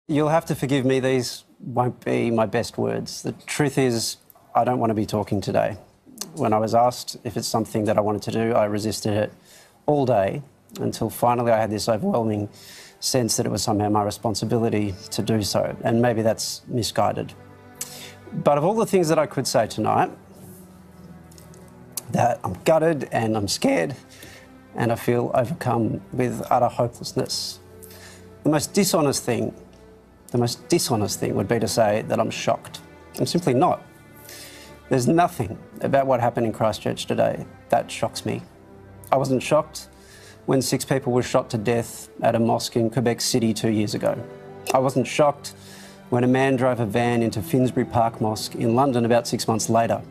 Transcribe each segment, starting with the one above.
You'll have to forgive me, these won't be my best words. The truth is, I don't want to be talking today. When I was asked if it's something that I wanted to do, I resisted it all day until finally I had this overwhelming sense that it was somehow my responsibility to do so, and maybe that's misguided. But of all the things that I could say tonight, that I'm gutted and I'm scared and I feel overcome with utter hopelessness. The most dishonest thing would be to say that I'm shocked. I'm simply not. There's nothing about what happened in Christchurch today that shocks me. I wasn't shocked when 6 people were shot to death at a mosque in Quebec City 2 years ago. I wasn't shocked when a man drove a van into Finsbury Park Mosque in London about 6 months later.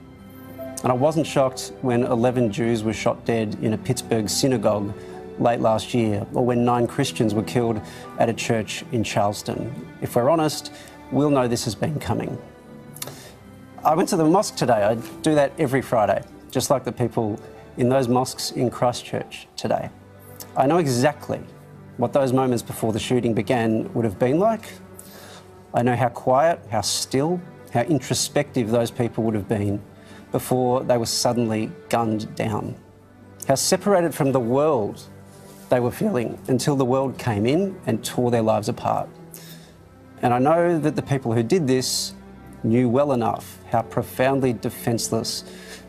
And I wasn't shocked when 11 Jews were shot dead in a Pittsburgh synagogue late last year, or when 9 Christians were killed at a church in Charleston. If we're honest, we'll know this has been coming. I went to the mosque today. I do that every Friday, just like the people in those mosques in Christchurch today. I know exactly what those moments before the shooting began would have been like. I know how quiet, how still, how introspective those people would have been before they were suddenly gunned down. How separated from the world they were feeling until the world came in and tore their lives apart. And I know that the people who did this knew well enough how profoundly defenceless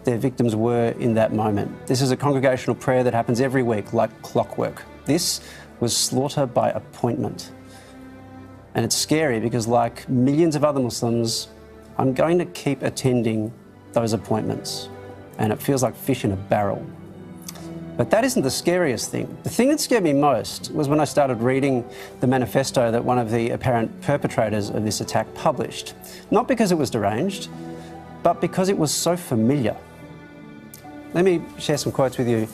their victims were in that moment. This is a congregational prayer that happens every week like clockwork. This was slaughter by appointment. And it's scary because, like millions of other Muslims, I'm going to keep attending those appointments. And it feels like fish in a barrel. But that isn't the scariest thing. The thing that scared me most was when I started reading the manifesto that one of the apparent perpetrators of this attack published. Not because it was deranged, but because it was so familiar. Let me share some quotes with you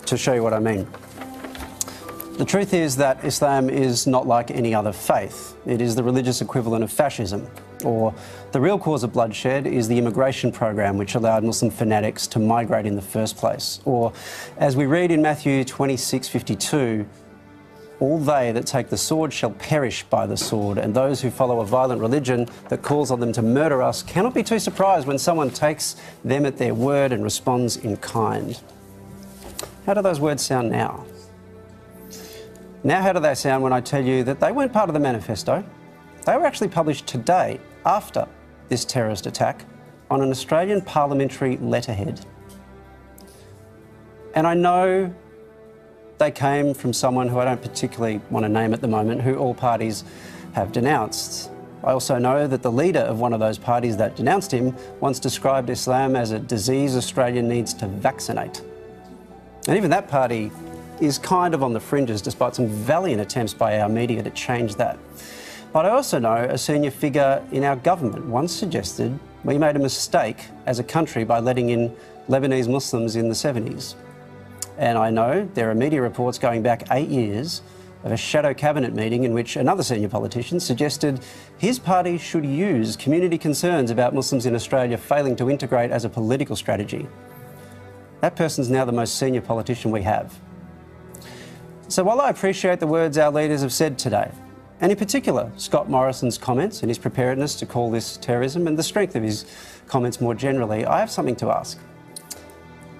to show you what I mean. The truth is that Islam is not like any other faith. It is the religious equivalent of fascism. Or the real cause of bloodshed is the immigration program which allowed Muslim fanatics to migrate in the first place. Or, as we read in Matthew 26:52, all they that take the sword shall perish by the sword, and those who follow a violent religion that calls on them to murder us cannot be too surprised when someone takes them at their word and responds in kind. How do those words sound now? Now how do they sound when I tell you that they weren't part of the manifesto? They were actually published today, after this terrorist attack, on an Australian parliamentary letterhead. And I know they came from someone who I don't particularly want to name at the moment, who all parties have denounced. I also know that the leader of one of those parties that denounced him once described Islam as a disease Australia needs to vaccinate. And even that party is kind of on the fringes, despite some valiant attempts by our media to change that. But I also know a senior figure in our government once suggested we made a mistake as a country by letting in Lebanese Muslims in the 70s. And I know there are media reports going back 8 years of a shadow cabinet meeting in which another senior politician suggested his party should use community concerns about Muslims in Australia failing to integrate as a political strategy. That person's now the most senior politician we have. So while I appreciate the words our leaders have said today, and in particular Scott Morrison's comments and his preparedness to call this terrorism and the strength of his comments more generally, I have something to ask.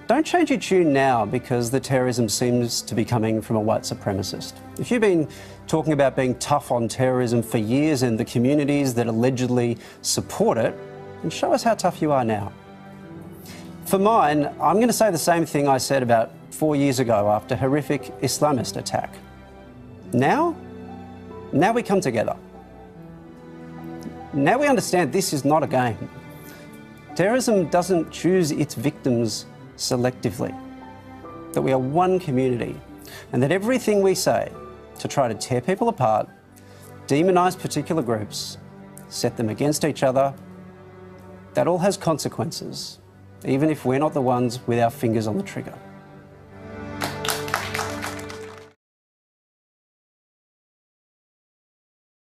Don't change your tune now because the terrorism seems to be coming from a white supremacist. If you've been talking about being tough on terrorism for years and the communities that allegedly support it, then show us how tough you are now. For mine, I'm going to say the same thing I said about 4 years ago after a horrific Islamist attack. Now we come together. Now we understand this is not a game. Terrorism doesn't choose its victims selectively. That we are one community, and that everything we say to try to tear people apart, demonise particular groups, set them against each other, that all has consequences, even if we're not the ones with our fingers on the trigger.